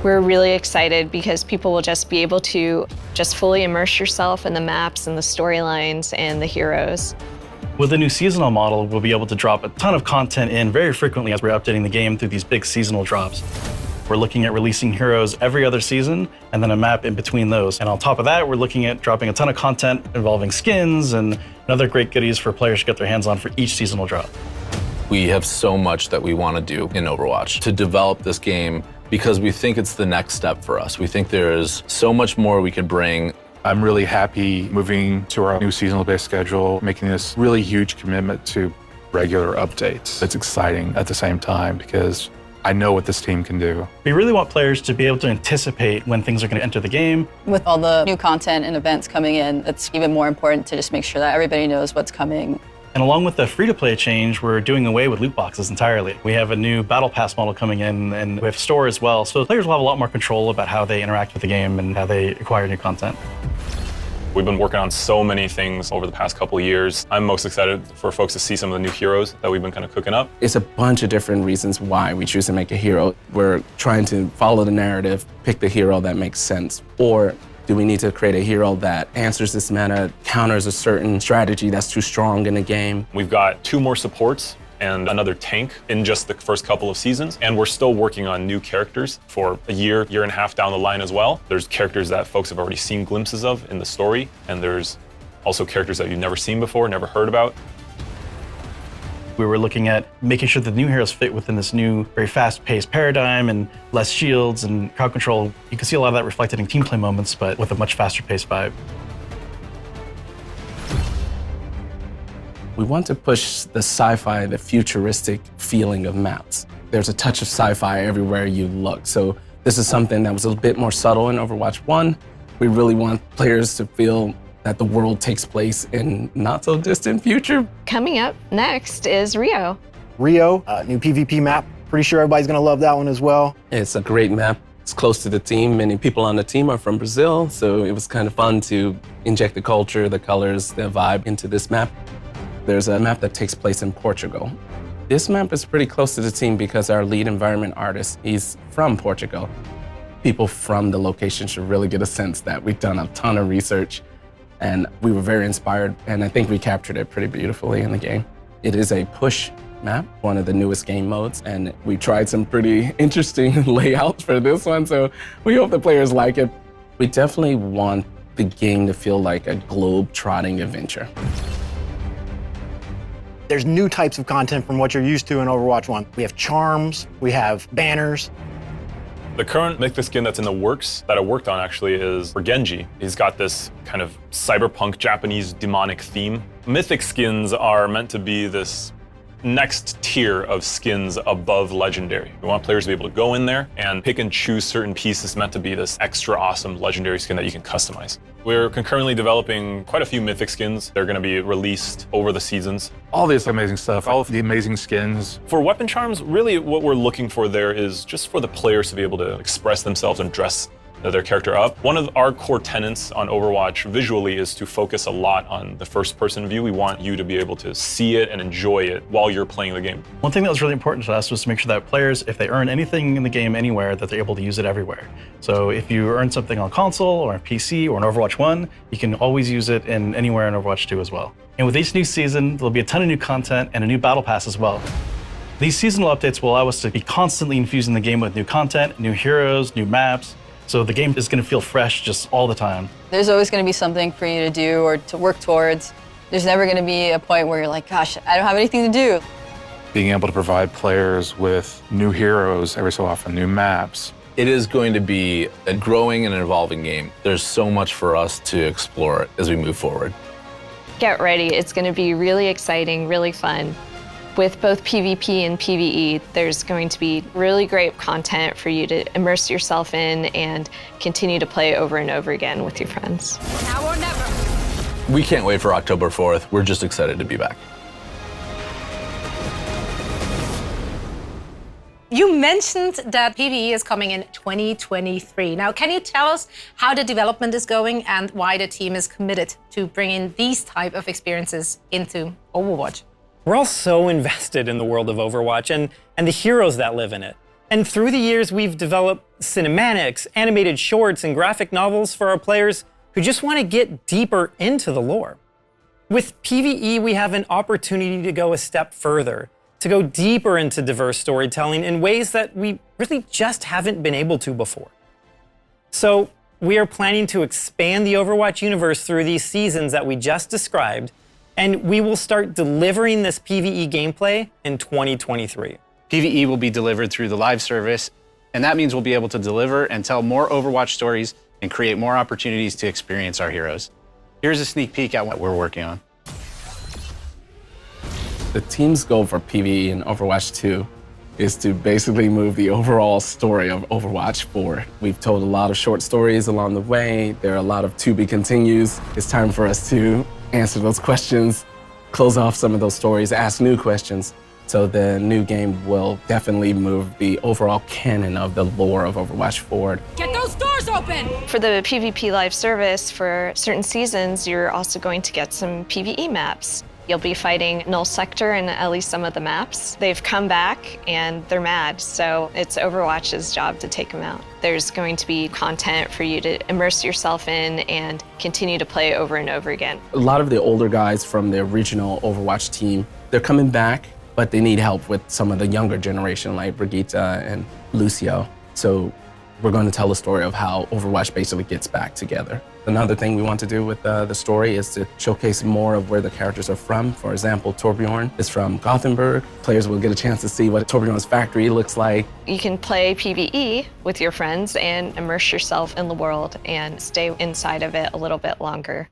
We're really excited because people will just be able to just fully immerse yourself in the maps and the storylines and the heroes. With the new seasonal model, we'll be able to drop a ton of content in very frequently as we're updating the game through these big seasonal drops. We're looking at releasing heroes every other season and then a map in between those. And on top of that, we're looking at dropping a ton of content involving skins and other great goodies for players to get their hands on for each seasonal drop. We have so much that we want to do in Overwatch to develop this game because we think it's the next step for us. We think there is so much more we could bring. I'm really happy moving to our new seasonal-based schedule, making this really huge commitment to regular updates. It's exciting at the same time because I know what this team can do. We really want players to be able to anticipate when things are going to enter the game. With all the new content and events coming in, it's even more important to just make sure that everybody knows what's coming. And along with the free-to-play change, we're doing away with loot boxes entirely. We have a new battle pass model coming in, and we have store as well. So players will have a lot more control about how they interact with the game and how they acquire new content. We've been working on so many things over the past couple of years. I'm most excited for folks to see some of the new heroes that we've been kind of cooking up. It's a bunch of different reasons why we choose to make a hero. We're trying to follow the narrative, pick the hero that makes sense, or do we need to create a hero that answers this meta, counters a certain strategy that's too strong in the game? We've got 2 more supports and another tank in just the first couple of seasons. And we're still working on new characters for a year and a half down the line as well. There's characters that folks have already seen glimpses of in the story. And there's also characters that you've never seen before, never heard about. We were looking at making sure that the new heroes fit within this new, very fast-paced paradigm and less shields and crowd control. You can see a lot of that reflected in team play moments, but with a much faster-paced vibe. We want to push the sci-fi, the futuristic feeling of maps. There's a touch of sci-fi everywhere you look. So this is something that was a bit more subtle in Overwatch 1. We really want players to feel that the world takes place in not so distant future. Coming up next is Rio. Rio, new PvP map. Pretty sure everybody's gonna love that one as well. It's a great map. It's close to the team. Many people on the team are from Brazil, so it was kind of fun to inject the culture, the colors, the vibe into this map. There's a map that takes place in Portugal. This map is pretty close to the team because our lead environment artist, he's from Portugal. People from the location should really get a sense that we've done a ton of research and we were very inspired, and I think we captured it pretty beautifully in the game. It is a push map, one of the newest game modes, and we tried some pretty interesting layouts for this one, so we hope the players like it. We definitely want the game to feel like a globe-trotting adventure. There's new types of content from what you're used to in Overwatch 1. We have charms, we have banners. The current mythic skin that's in the works that I worked on actually is for Genji. He's got this kind of cyberpunk Japanese demonic theme. Mythic skins are meant to be this next tier of skins above legendary. We want players to be able to go in there and pick and choose certain pieces meant to be this extra awesome legendary skin that you can customize. We're concurrently developing quite a few mythic skins. They're going to be released over the seasons. All this amazing stuff, all of the amazing skins. For weapon charms, really what we're looking for there is just for the players to be able to express themselves and dress their character up. One of our core tenets on Overwatch visually is to focus a lot on the first-person view. We want you to be able to see it and enjoy it while you're playing the game. One thing that was really important to us was to make sure that players, if they earn anything in the game anywhere, that they're able to use it everywhere. So if you earn something on console or on PC or on Overwatch 1, you can always use it in anywhere in Overwatch 2 as well. And with each new season, there'll be a ton of new content and a new battle pass as well. These seasonal updates will allow us to be constantly infusing the game with new content, new heroes, new maps. So the game is going to feel fresh just all the time. There's always going to be something for you to do or to work towards. There's never going to be a point where you're like, gosh, I don't have anything to do. Being able to provide players with new heroes every so often, new maps. It is going to be a growing and an evolving game. There's so much for us to explore as we move forward. Get ready. It's going to be really exciting, really fun. With both PvP and PvE, there's going to be really great content for you to immerse yourself in and continue to play over and over again with your friends. Now or never. We can't wait for October 4th. We're just excited to be back. You mentioned that PvE is coming in 2023. Now, can you tell us how the development is going and why the team is committed to bringing these type of experiences into Overwatch? We're all so invested in the world of Overwatch and the heroes that live in it. And through the years, we've developed cinematics, animated shorts, and graphic novels for our players who just want to get deeper into the lore. With PvE, we have an opportunity to go a step further, to go deeper into diverse storytelling in ways that we really just haven't been able to before. So we are planning to expand the Overwatch universe through these seasons that we just described, and we will start delivering this PvE gameplay in 2023. PvE will be delivered through the live service, and that means we'll be able to deliver and tell more Overwatch stories and create more opportunities to experience our heroes. Here's a sneak peek at what we're working on. The team's goal for PvE in Overwatch 2 is to basically move the overall story of Overwatch forward. We've told a lot of short stories along the way. There are a lot of to be continues. It's time for us to answer those questions, close off some of those stories, ask new questions. So the new game will definitely move the overall canon of the lore of Overwatch forward. Get those doors open! For the PvP live service, for certain seasons, you're also going to get some PvE maps. You'll be fighting Null Sector in at least some of the maps. They've come back and they're mad, so it's Overwatch's job to take them out. There's going to be content for you to immerse yourself in and continue to play over and over again. A lot of the older guys from the original Overwatch team, they're coming back, but they need help with some of the younger generation like Brigitte and Lucio. So we're going to tell the story of how Overwatch basically gets back together. Another thing we want to do with the story is to showcase more of where the characters are from. For example, Torbjorn is from Gothenburg. Players will get a chance to see what Torbjorn's factory looks like. You can play PvE with your friends and immerse yourself in the world and stay inside of it a little bit longer.